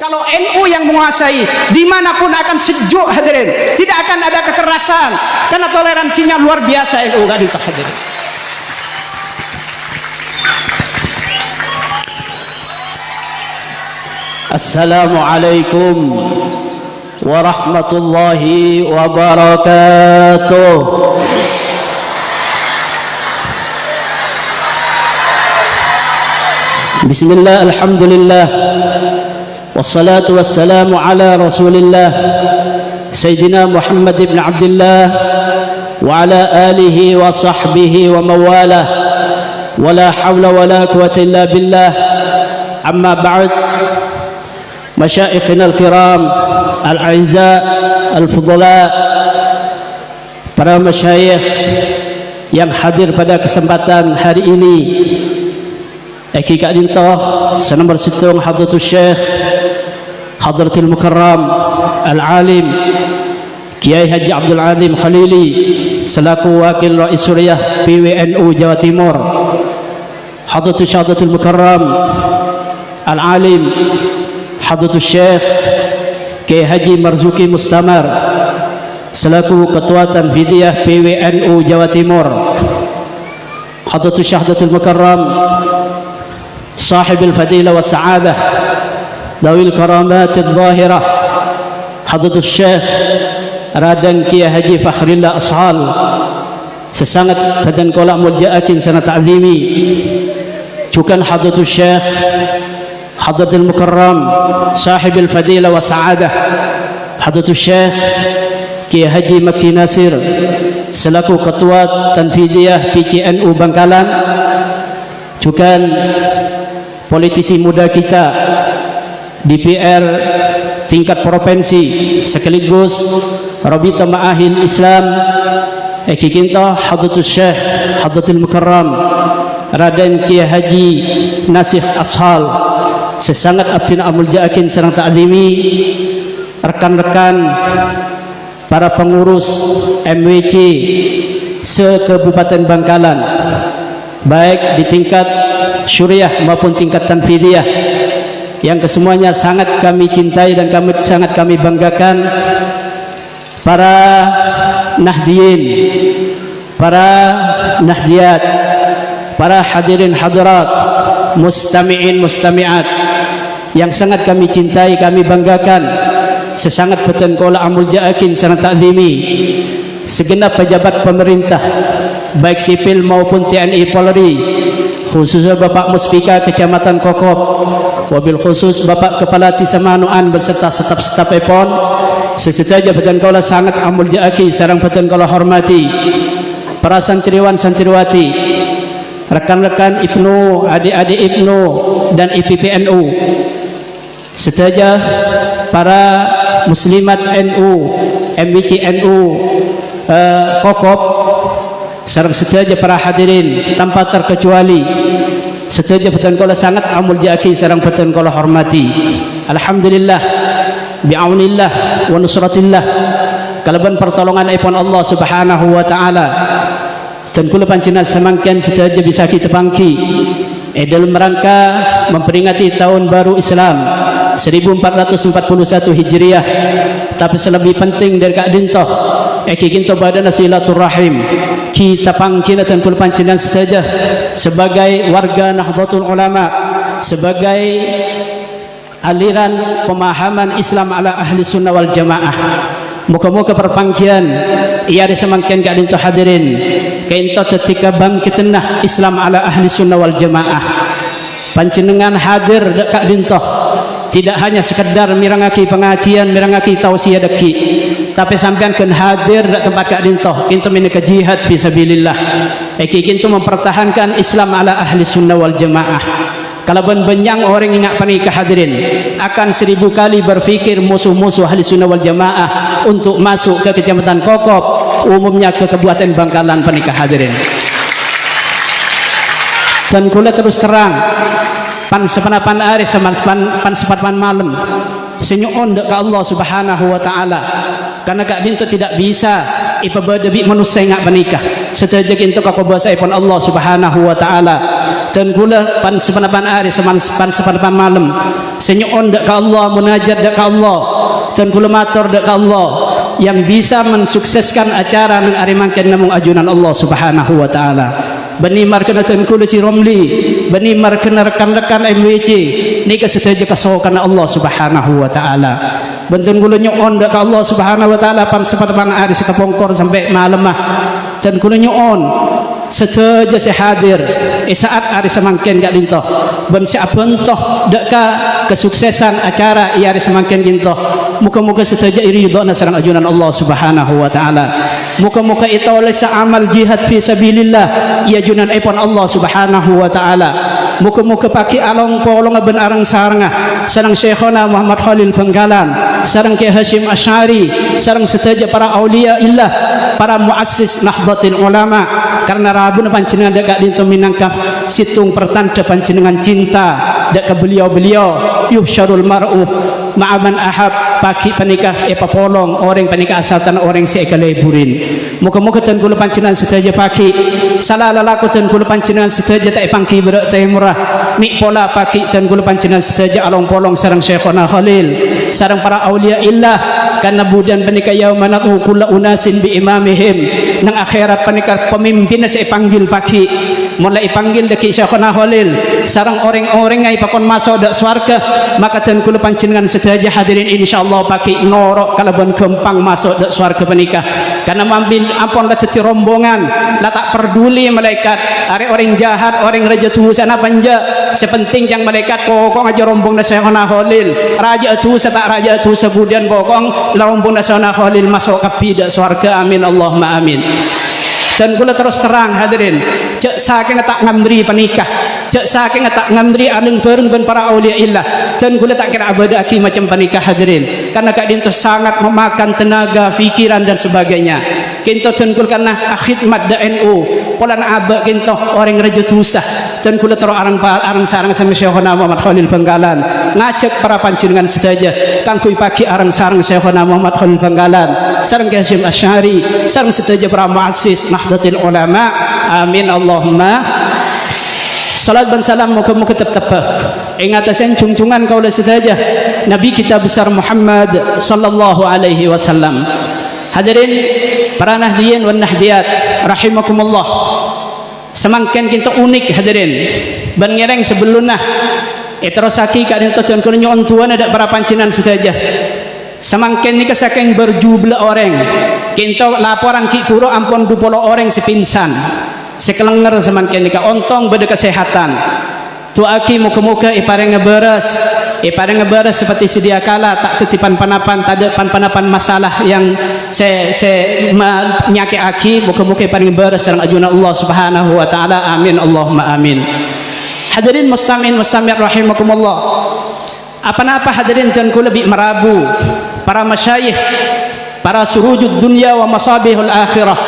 Kalau NU yang menguasai, dimanapun akan sejuk hadirin, tidak akan ada kekerasan karena toleransinya luar biasa NU hadirin. Assalamualaikum warahmatullahi wabarakatuh. Bismillah, alhamdulillah, wassalatu wassalamu ala rasulillah Sayyidina Muhammad ibn Abdullah wa ala alihi wa sahbihi wa mawalah, wa la hawla wa la quwwata illa billah. Amma ba'd, masyayikhina al-kiram, al-a'izza, al-fudala, para masyayikh yang hadir pada kesempatan hari ini, Eki Kak Dintoh senomor situng Hadratul Syekh Hadratul Mukarram Al-Alim Kiai Haji Abdul Azim Khalili selaku Wakil Rais Suriah PWNU Jawa Timur, Hadratul Syekh Hadratul Mukarram Al-Alim Hadratul Syekh Kiai Haji Marzuki Mustamar selaku Ketua Tanfidiyah PWNU Jawa Timur, Hadratul Syekh Hadratul Mukarram Sahibul Fadilah wa Sa'adah Dawil Karamat Al-Zahirah Hadratul Syekh Radan Kiai Haji Fakhrillah Ashal sesangat badan kolak mulja'akin sangat ta'zimi, juga Hadratul Syekh Hadratul Mukarram Sahibul Fadilah wa Sa'adah Hadratul Syekh Kiai Haji Makki Nasir selaku Ketua Tanfidiyah PCNU Bangkalan, juga politisi muda kita DPR tingkat provinsi sekaligus Rabita Ma'ahil Islam Eki Kinto Hadratul Syekh Hadratul Mukarram Raden Kiai Haji Nasih Ashal sesangat abdin amul ja'akin serang ta'zimi, rekan-rekan para pengurus MWC se-Kabupaten Bangkalan, baik di tingkat syuriah maupun tingkat tanfidiyah, yang kesemuanya sangat kami cintai dan sangat kami banggakan. Para nahdiyin, para nahdiyat, para hadirin hadirat, mustami'in mustami'at yang sangat kami cintai, kami banggakan, sesangat beten kola amul ja'akin sangat ta'zimi, segenap pejabat pemerintah baik sipil maupun TNI Polri, khususnya Bapak Muspika Kecamatan Kokop, wabil khusus Bapak Kepala Tisamanuan berserta staf-staf EPON, seserta jabatan kaula sangat amul ja'aki sarang beten kaula hormati, para santriwan santriwati, rekan-rekan IPNU, adik-adik IPNU dan IPPNU, serta para muslimat NU, MWC NU Kokop, sarang setaja para hadirin tanpa terkecuali, setaja beten kala sangat amul ja'aki sarang beten kala hormati. Alhamdulillah bi'aunillah wa nusratillah, kalaban pertolongan ipun Allah Subhanahu wa taala, dan kula panjenengan semangkian setaja bisa kita pangki dalam rangka memperingati tahun baru Islam 1441 Hijriah. Tapi selebih penting dari Kak Dintoh Eki Kinto badana silaturahim kita pangkina dan kul panjenengan saja sebagai warga Nahdlatul Ulama, sebagai aliran pemahaman Islam ala ahli sunnah wal jamaah. Muka-muka perpangkian ia disemangkian Kak Dintoh hadirin keinto ketika bangkitnah Islam ala ahli sunnah wal jamaah, panjenengan hadir Kak Dintoh tidak hanya sekedar mirangaki pengajian, mirangaki tausiah deki, tapi sampean kan hadir di tempat Kak Dintoh kinto menika jihad fisabilillah. Eki kinto mempertahankan Islam ala ahli sunnah wal jamaah. Kalau benyang orang ingat panika hadirin akan 1000 kali berfikir musuh-musuh ahli sunnah wal jamaah untuk masuk ke Kecamatan Kokop, umumnya ke Kabupaten Bangkalan panika hadirin. Dan kula terus terang pan sepanapan hari pan sepanapan malam senyuon ke Allah Subhanahu wa taala, karena Kak Dintoh tidak bisa ipabadabi manusia ngak menikah setelah kinto kakobasa ipon Allah Subhanahu wa taala, dan kula pan sepanapan hari pan sepanapan malam senyuon dak ka Allah, munajat dak ka Allah, dan kula matur dak ka Allah yang bisa mensukseskan acara nang ari mangken namung ajunan Allah Subhanahu wa taala. Bani markana tan kula ci Romli, bani markana rekan-rekan MWC nika sedaja kasokan Allah Subhanahu wa taala. Bentun kula nyuon dak ka Allah Subhanahu wa taala pan sepatapang ari setapongkor sampai malam mah. Dan kula nyuon sedaja hadir saat hari semangken gak lintoh ben si abentoh deka kesuksesan acara ia hari semangken lintoh muka-muka sedaja iridona sareng ajunan Allah Subhanahu wa taala, muka-muka itu oleh amal jihad fi sabilillah ia ajunan ipon Allah Subhanahu wa taala, muka-muka paki along polong ben arang sarengah sareng Syekhona Muhammad Khalil Bangkalan sareng Kiai Hashim Asy'ari sareng sedaja para aulia illah, para muassis Nahdlatul Ulama, karena rabun panjenengan dak dinten minangka situng pertanda panjenengan cinta dak ka beliau-beliau yuhsyarul mar'u ma'aman ahab pagi panikah papolong orang panikah asal tanah orang si ekaleburin. Muka-muka tan kula panjenengan sedaja pagi salah lalaku tan kula panjenengan sedaja tak pangki berak teh murah mi pola pagi tan kula panjenengan sedaja along polong sareng Syekhona Khalil sareng para aulia illah, karena budan panikah yaumana kullu unasin bi imamihim nang akhirat panikah pemimpin saya panggil pagi mulai panggil deki Syekhona Khalil sareng orang-orang ngai pakon masuk dak swarga, maka tan kula panjenengan sedaja hadirin insyaallah pagi norok kalaban gempang masuk dak swarga panikah, karena mambil ampun la ceci rombongan la tak peduli malaikat are orang jahat orang raja tu sana panja sepenting yang malaikat pokok aja rombong na Syekhona Khalil raja tu tak raja tu sebudian pokok la rombong na Syekhona Khalil masuk ke dak swarga, amin Allahumma amin. Dan kula terus terang hadirin cek saking tak ngamri panikah, cek saking tak ngamri alung bareng ben para aulia illah, dan kula tak kira abada aki macam panikah hadirin, karena kak dinto sangat memakan tenaga, fikiran dan sebagainya. Kinto dan kula karena khidmat da NU polan abak kinto orang raja tusah, dan kula terus arang sarang sama Syekhona Muhammad Khalil Bangkalan ngajak para panjenengan sedaja kangkui pagi arang sarang Syekhona Muhammad Khalil Bangkalan sareng Kiai Hashim Asy'ari sareng sedaja para muassis Nahdlatul Ulama, amin Allahumma. Salat dan salam muka-muka tetap ingatasen cungcungan kaula sedaja Nabi kita besar Muhammad sallallahu alaihi wasallam. Hadirin para nahdiyin wan nahdiyat rahimakumullah, semangken kita unik hadirin ban ngereng sebelumna terosaki kadin tuan kuno nyon tuan ada para pancingan sedaja semangken ni saking berjumlah orang kita laporan ki kuro ampun 20 orang sepinsan sekelenger semangken ni ontong beda kesehatan tu aki muka-muka ipareng ngeberes seperti sedia kala tak tetipan panapan tak ada panapan masalah yang saya menyakit aki muka-muka ipareng ngeberes sareng ajunan Allah Subhanahu wa taala, amin Allahumma amin. Hadirin mustami'in mustami' rahimakumullah, apa-apa hadirin dan ku lebih merabu para masyayikh, para surujud dunia wa masabihul akhirah,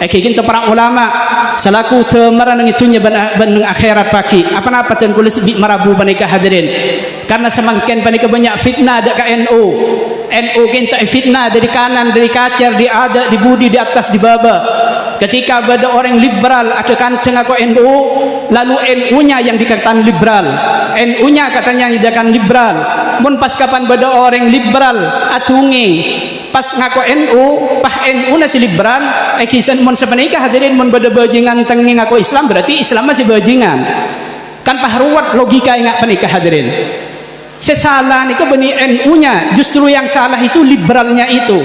kita para ulama selaku temaran itunya bandung akhirat pagi, apa-apa dan ku lebih merabu panika hadirin, karena semakin panika banyak fitnah ada ke NU kita fitnah dari kanan dari kacer di ada di budi di atas di bawah. Ketika ada orang liberal ada kanteng aku NU, lalu NU-nya yang dikatakan liberal, NU-nya katanya yang dikatakan liberal. Mun pas kapan ada orang liberal atungi pas ngaku NU, pas NU nasi liberal, kisan mun sepenika hadirin mun beda bajingan tengi ngaku Islam berarti Islam masih bajingan. Kan pahruat logika ingat penikah hadirin. Sesalah niku beni NU-nya, justru yang salah itu liberalnya itu.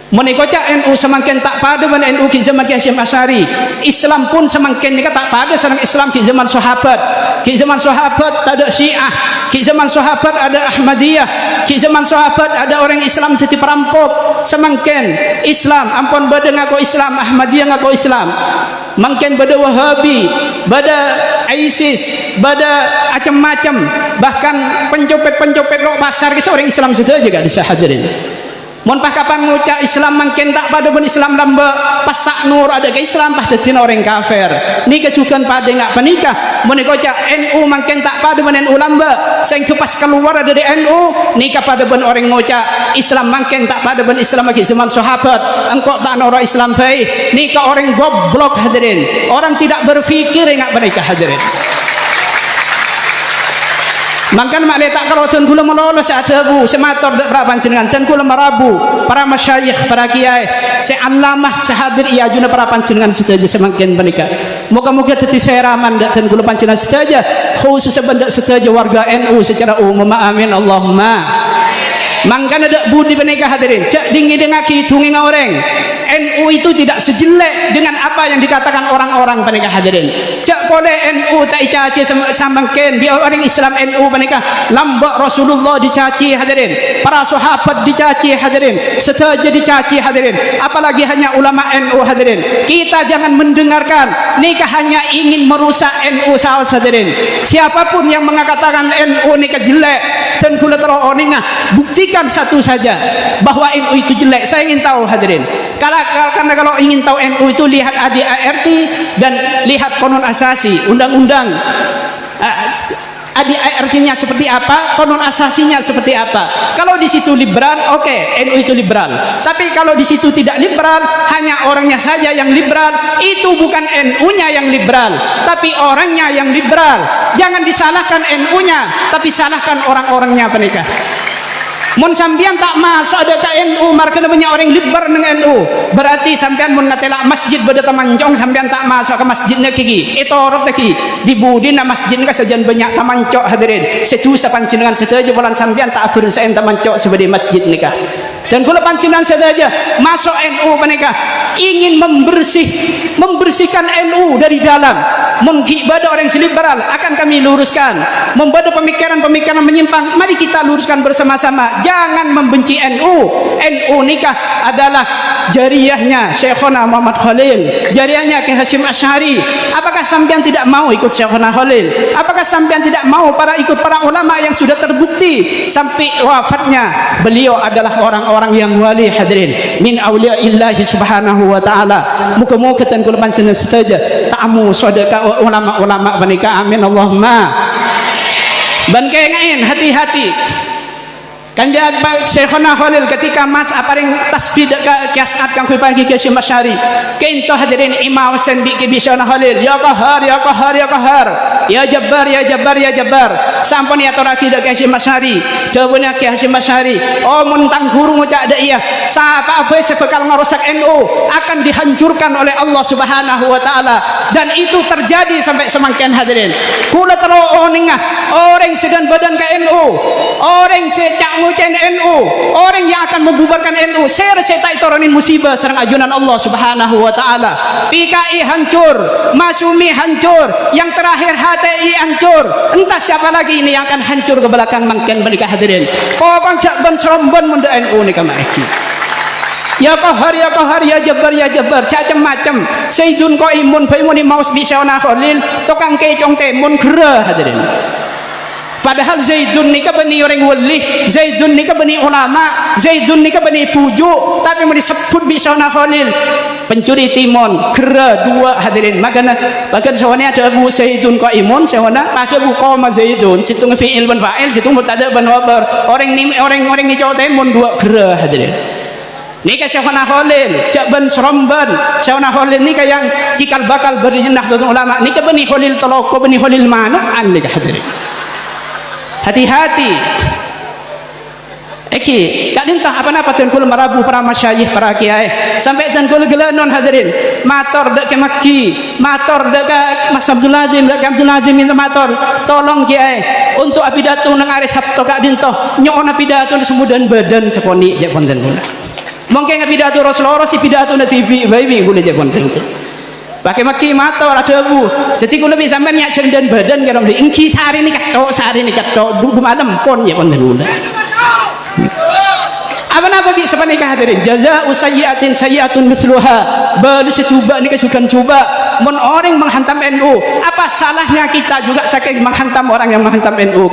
Menikoca NU semakin tak pada dengan NU ki zaman Kiai Hashim Asy'ari, Islam pun semakin nika tak pada sareng Islam ki zaman sahabat. Ki zaman sahabat ada Syiah, ki zaman sahabat ada Ahmadiyah, ki zaman sahabat ada orang Islam jadi perampok. Semakin Islam ampun beda ngaku Islam, Ahmadiyah ngaku Islam. Makin beda Wahabi, beda ISIS, beda macam-macam, bahkan pencopet-pencopet rok pasar ki orang Islam saja juga bisa hadirin. Mon pas kapan ngucap Islam makin tak pada ben Islam lamba pas tak nur ada ke Islam pas jadi orang kafir ni kecukan pada ngak panikah mon ngucap NU makin tak pada ben NU lamba sehingga pas keluar dari NU ni kepada ben orang ngucap Islam makin tak pada ben Islam lagi zaman sahabat engkau tak orang Islam baik ni ke orang goblok hadirin, orang tidak berfikir ngak panikah hadirin. Mangkan mak letak kalau tuan kula melolos ajabu semator dak prapan jenengan tuan kula marabu para masyayikh para kiai se'allamah sehadir iya juna para panjenengan sedaja semakin menika moga-moga dadi seraman dak tuan kula panjenengan sedaja khusus sebendak sedaja warga NU secara umum amin Allahumma. Mangkan ada budi menika hadirin cak dingin dengaki tungi orang NU itu tidak sejelek dengan apa yang dikatakan orang-orang menika hadirin cak boleh NU tak dicaci samangken dia orang Islam NU menika lambak Rasulullah dicaci hadirin para sahabat dicaci hadirin sedaja dicaci hadirin apalagi hanya ulama NU hadirin kita jangan mendengarkan nikah hanya ingin merusak NU sahabat hadirin siapapun yang mengatakan NU nikah jelek dan kula teroninga buktikan satu saja bahwa NU itu jelek. Saya ingin tahu hadirin karena kalau ingin tahu NU itu lihat ADART dan lihat konon asasi undang-undang ADART-nya seperti apa, konon asasinya seperti apa. Kalau di situ liberal, oke, NU itu liberal. Tapi kalau di situ tidak liberal, hanya orangnya saja yang liberal, itu bukan NU-nya yang liberal, tapi orangnya yang liberal. Jangan disalahkan NU-nya, tapi salahkan orang-orangnya penikah. Mun sampean tak masuk ada ke NU markana banyak orang libar dengan NU berarti sampean mun ngatela masjid beda tamanjong sampean tak masuk ke masjidnya kiki itu orang taki di budina masjid ka sajan banyak tamancok hadirin setu sapanjenengan sedaja bulan sampean tak akur saen tamancok sebagai masjid nikah dan kula panjenengan sedaja masuk NU menika ingin membersihkan NU dari dalam mungkin pada orang liberal akan kami luruskan membaca pemikiran-pemikiran menyimpang mari kita luruskan bersama-sama jangan membenci NU nikah adalah jariahnya Syekhona Muhammad Khalil jariahnya Ki Hasyim Asy'ari apakah sampean tidak mau ikut Syekhona Khalil apakah sampean tidak mau ikut para ulama yang sudah terbukti sampai wafatnya beliau adalah orang-orang yang wali hadirin min auliya'illahi subhanahu wa ta'ala muka-muka dan kula panjenengan saja ta'amu sedekah ulama-ulama menika amin Allahumma ban kengain hati-hati kanjeng Syekhona Khalil ketika mas aparing tasbih ke kiasat kang pagi ke Hasyim Asy'ari kento hadirin imam sen bi ke Syekhona Khalil ya qahar ya qahar ya qahar ya jabbar ya jabbar ya jabbar sampun ya toraki ke Hasyim Asy'ari dawuhna ke Hasyim Asy'ari oh muntang guru ngucak da iya sapa apa sebekal ngarusak NU akan dihancurkan oleh Allah Subhanahu wa taala dan itu terjadi sampai semangken hadirin kula tero ningah orang sedan badan ke NU orang secak ngucen NU orang yang akan membubarkan NU saya tak itoronin musibah serang ajunan Allah Subhanahu wa taala PKI hancur Masumi hancur yang terakhir HTI hancur entah siapa lagi ini yang akan hancur ke belakang mangken menikah hadirin kau pancak ban serombon munda NU ni kamaiki ya qahar ya jabbar ya jabbar macam-macam Sayyidun Qaimun baimuni maus bi Syekhona Khalil tukang kecong temun gerah hadirin padahal Zaidun nika bani orang wali Zaidun nika bani ulama Zaidun nika bani pujuk tapi mau disebut bi Syekhona Khalil pencuri timun gera dua hadirin makanya sebenarnya ada Abu Zaidun Qaimun Syekhona ada Bu Qoma Zaidun situ fi'il ban fa'il situ mubtada ban khabar orang ni cowok timun dua gera hadirin nika Syekhona Khalil cak ban seromban Syekhona Khalil nika yang cikal bakal berjenah dengan ulama nika bani Khalil teloko bani Khalil manu'an nika hadirin hati-hati Eki, kak dintah apa-apa tuan kul merabu para masyayikh para kiai sampai tuan kul gelanon hadirin mator dak ke maki mator dak ke Mas Abdul Azim dak ke Abdul Azim minta mator tolong kiai untuk pidato nang hari Sabtu kak dintah nyon pidato semudan badan seponi je ponten kula mungkin pidato Rasulullah si pidato na TV bayi boleh je ponten pakai maki mator ada bu jadi kalau bisa sampai nyak cendan badan kalau beli ingki sehari ini katok dulu malam pon ya pon dulu apa bisa nikah hadirin jaza usayyatin sayyatun mithluha bali secoba nikah coba mon orang menghantam NU apa salahnya kita juga saking menghantam orang yang menghantam NU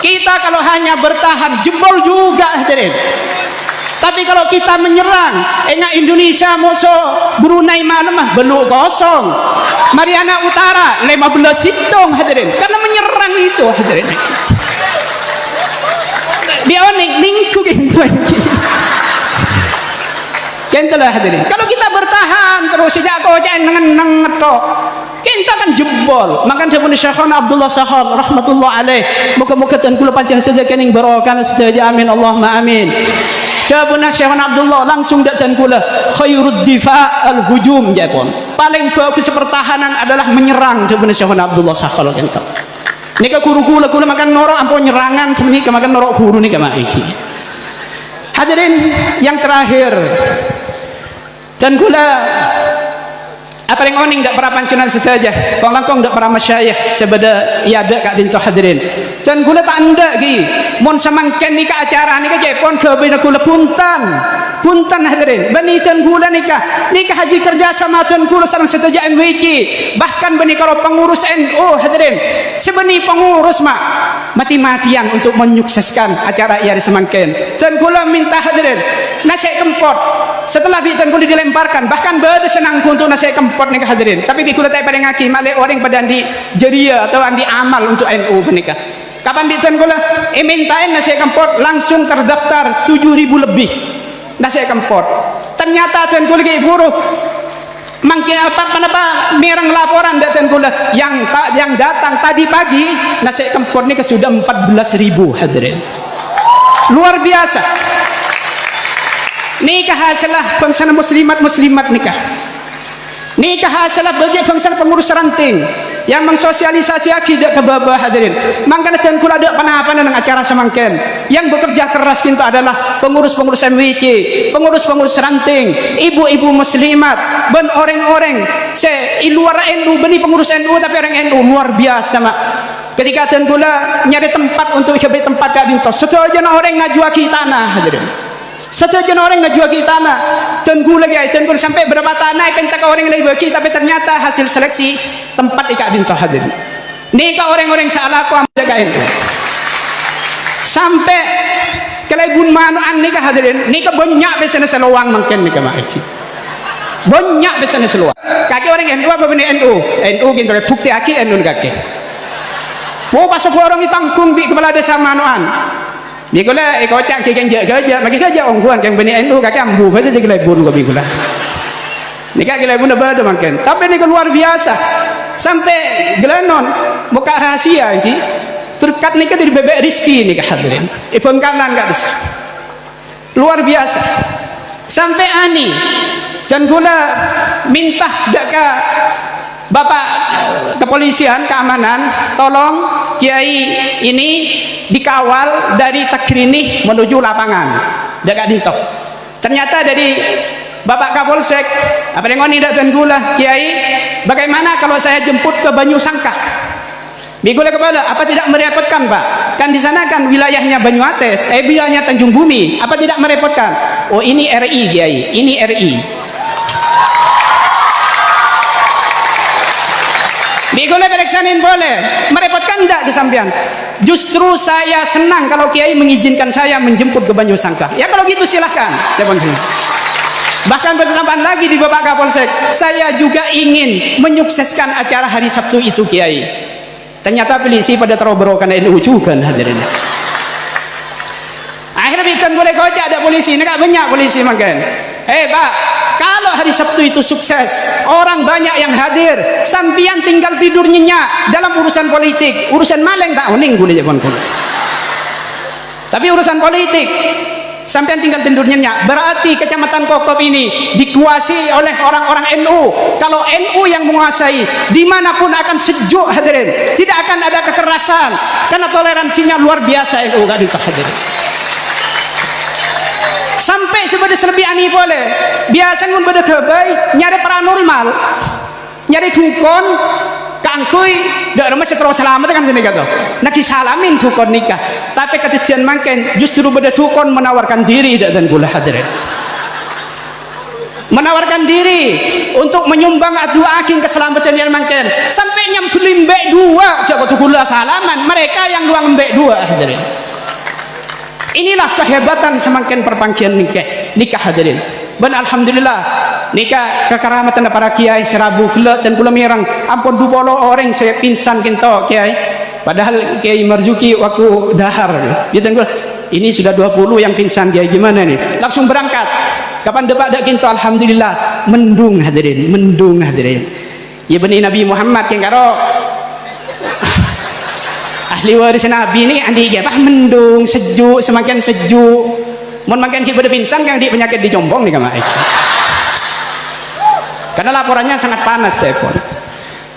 kita kalau hanya bertahan jebol juga hadirin tapi kalau kita menyerang Indonesia musuh Brunei malam mah beluk kosong Mariana Utara 15 hitung hadirin karena menyerang itu hadirin dia onik ningku gitu Kentelah hadirin. Kalau kita bertahan terus sejak kau jangan ngetok, kita kan jebol. Makan jebol Syekhana Abdullah Sahal rahmatullah alaih. Muka-muka tan kula pancen saja kening barokah saja amin Allahumma amin. Dabuna Syekhana Abdullah langsung dak tan kula khairud difa al hujum japon. Paling bagus pertahanan adalah menyerang dabuna Syekhana Abdullah Sahal kentok. Nika guru kula makan norok ampun nyerangan semenika makan norok guru nika mak iki. Hadirin yang terakhir, dan gula apa yang oning dak para pancunan saja kong dak para masyayikh sebeda iada kak dinto hadirin dan gula tak anda gi mon samangken nikah acara nikah jepon ke bina gula puntan hadirin bani dan gula nikah haji kerja sama dan gula sareng saja MWC bahkan bani karo pengurus NU hadirin sebeni pengurus mak mati-matian untuk menyukseskan acara ia di semangken dan gula minta hadirin nasi kempot setelah bitan gula dilemparkan bahkan bade senang untuk nasi kempot nih hadirin tapi bikula tak pada ngaki malek orang pada di jeria atau di amal untuk NU menikah kapan bitan gula mintain nasi kempot langsung terdaftar 7.000 lebih nasi kempot ternyata dan gula ke buruh mungkin apa mereng laporan dan gula yang datang tadi pagi nasi kempot ini sudah 14.000 hadirin luar biasa nikah hasalah bangsa muslimat nikah hasalah bagi bangsa pengurus ranting yang mensosialisasi akidah ke bawah hadirin makanya dan kula ada panah-panah dengan acara semangken yang bekerja keras kita adalah pengurus-pengurus MWC pengurus-pengurus ranting ibu-ibu muslimat ben orang-orang luar NU beni pengurus NU tapi orang NU luar biasa mak ketika dan kula nyari tempat untuk coba tempat kak dinto setuju orang ngajuaki tanah hadirin setuju orang ngajuaki tanah tunggu lagi tunggu sampai berapa tanah pentak orang lagi bagi tapi ternyata hasil seleksi tempat ikat dinto hadirin nikah orang-orang salah aku ambil itu sampai kelebun manuan nikah hadirin nikah banyak besarnya seluang mungkin nikah maiki banyak besarnya seluang kaki orang NU apa benih NU gitu bukti aki NU kaki mau pasok orang itangkung di kepala desa manuan bikula kocak kikan jaga maki kaja ongguan kang bani NU kaki ambu baca jadi lebun ko bikula nikah lebun ada makan tapi ini luar biasa sampai gelanon muka rahasia ini berkat nikah dari bebek rizki nikah hadirin ipun kanan gak bisa luar biasa sampai ani dan gula minta daka Bapak kepolisian keamanan tolong kiai ini dikawal dari Takrini menuju lapangan dekat dinto ternyata dari Bapak Kapolsek apa yang ngoni dan gula kiai bagaimana kalau saya jemput ke Banyu Sangkah bigula kepala apa tidak merepotkan Pak kan di sana kan wilayahnya Banyuates wilayahnya Tanjung Bumi apa tidak merepotkan oh ini RI kiai ini RI bigula periksain boleh merepotkan enggak di sampean justru saya senang kalau kiai mengizinkan saya menjemput ke Banyu Sangkah ya kalau gitu silahkan bahkan bertambahan lagi di Bapak Kapolsek saya juga ingin menyukseskan acara hari Sabtu itu kiai ternyata polisi pada terobokan NU juga hadirin akhirnya bikin boleh kocak ada polisi ini gak banyak polisi makan Pak kalau hari Sabtu itu sukses orang banyak yang hadir sampian tinggal tidur nyenyak dalam urusan politik urusan maleng tak uning boleh japon tapi urusan politik sampian tinggal tidur nyenyak berarti kecamatan Kokop ini dikuasai oleh orang-orang NU kalau NU yang menguasai dimanapun akan sejuk hadirin tidak akan ada kekerasan karena toleransinya luar biasa NU gak ditahadir sampai sebagai lebih aneh boleh biasanya pun pada kebai nyari paranormal nyari dukun kangkui dak rumah terus selamat kan sini kata nak disalamin dukun nikah tapi kejadian makin justru pada dukun menawarkan diri dan gula hadirin menawarkan diri untuk menyumbang doa aking keselamatan yang makin sampai nyam gelimbek dua jago gula salaman mereka yang dua ngembek dua hadirin inilah kehebatan semakin perpangkian nikah hadirin dan alhamdulillah nikah kekeramatan para kiai serabu gelak dan pula mirang ampun 20 orang saya pingsan kinto kiai padahal Kiai Marzuki waktu dahar dia tengok ini sudah 20 yang pingsan kiai gimana nih langsung berangkat Kapan depak dak kinto alhamdulillah mendung hadirin, mendung hadirin. Ya bani Nabi Muhammad yang karo ahli waris Nabi ni andi ge bah mendung sejuk, semakin sejuk. Mun makan ki pada pingsan kang di penyakit di Jombong ni kamai. Karena laporannya sangat panas saya pun.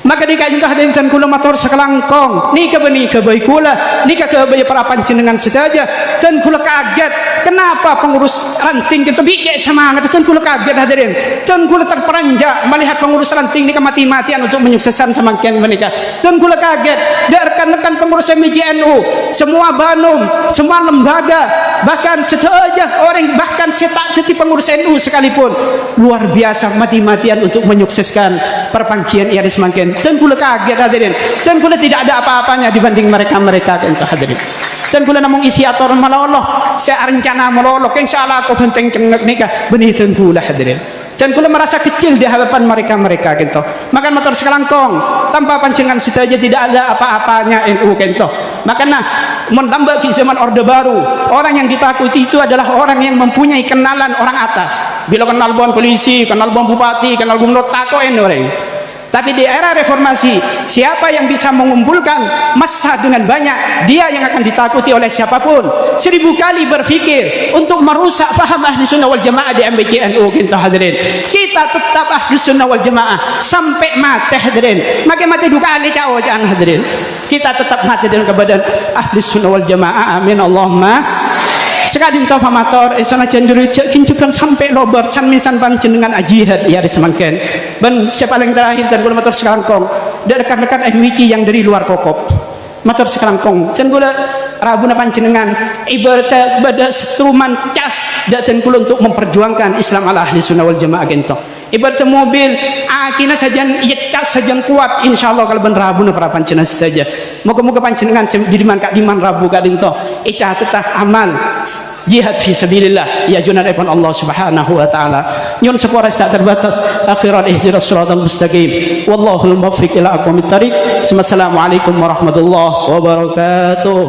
Maka di kain hadirin dan kula matur sakalangkong nika bani kebai kula nika kebai para panjenengan saja dan kula kaget kenapa pengurus ranting kita bijak semangat dan kula kaget hadirin dan kula terperanjak melihat pengurus ranting nika mati-matian untuk menyukseskan semakin menikah dan kula kaget dan rekan-rekan pengurus MJNU semua banum semua lembaga bahkan saja orang bahkan setak jadi pengurus NU sekalipun luar biasa mati-matian untuk menyukseskan perpanggian ia semakin dan kula kaget hadirin dan kula tidak ada apa-apanya dibanding mereka-mereka entah hadirin dan kula namung isi atur maloloh saya rencana maloloh insyaallah aku benteng cengnek nikah benih dan kula hadirin dan kula merasa kecil di hadapan mereka-mereka gitu maka motor sekalangkong tanpa panjenengan saja tidak ada apa-apanya NU gitu makanya menambah di zaman Orde Baru orang yang ditakuti itu adalah orang yang mempunyai kenalan orang atas bila kenal bon polisi kenal bon bupati kenal gubernur takoin orang. Tapi di era reformasi siapa yang bisa mengumpulkan massa dengan banyak dia yang akan ditakuti oleh siapapun 1000 kali berpikir untuk merusak faham ahli sunnah wal jamaah di MBCNU kita hadirin kita tetap ahli sunnah wal jamaah sampai mati hadirin makin mati 2 kali jauh jangan hadirin kita tetap mati dengan kebadan ahli sunnah wal jamaah amin Allahumma sekadin tau pamator esana cenderung kincukan sampai lobar san misan panjenengan jihad ya disemakin ben siapa yang terakhir dan gula matur sekalangkong dan rekan-rekan MWC yang dari luar kokop matur sekalangkong dan gula rabuna panjenengan ibarat pada setruman cas dan gula untuk memperjuangkan Islam ala ahli sunnah wal jamaah gento ibarat mobil akina sajan iya cas sajan kuat insyaallah kalau ben rabuna para panjenengan saja moga-moga panjenengan di kak diman rabu kadento ica tetah amal jihad fi sabilillah ya junarepon Allah subhanahu wa ta'ala nyun sepora tak terbatas akhirat ihdiras siratal mustaqim wallahul muwaffiq ila aqwamit thariq. Assalamualaikum warahmatullahi wabarakatuh.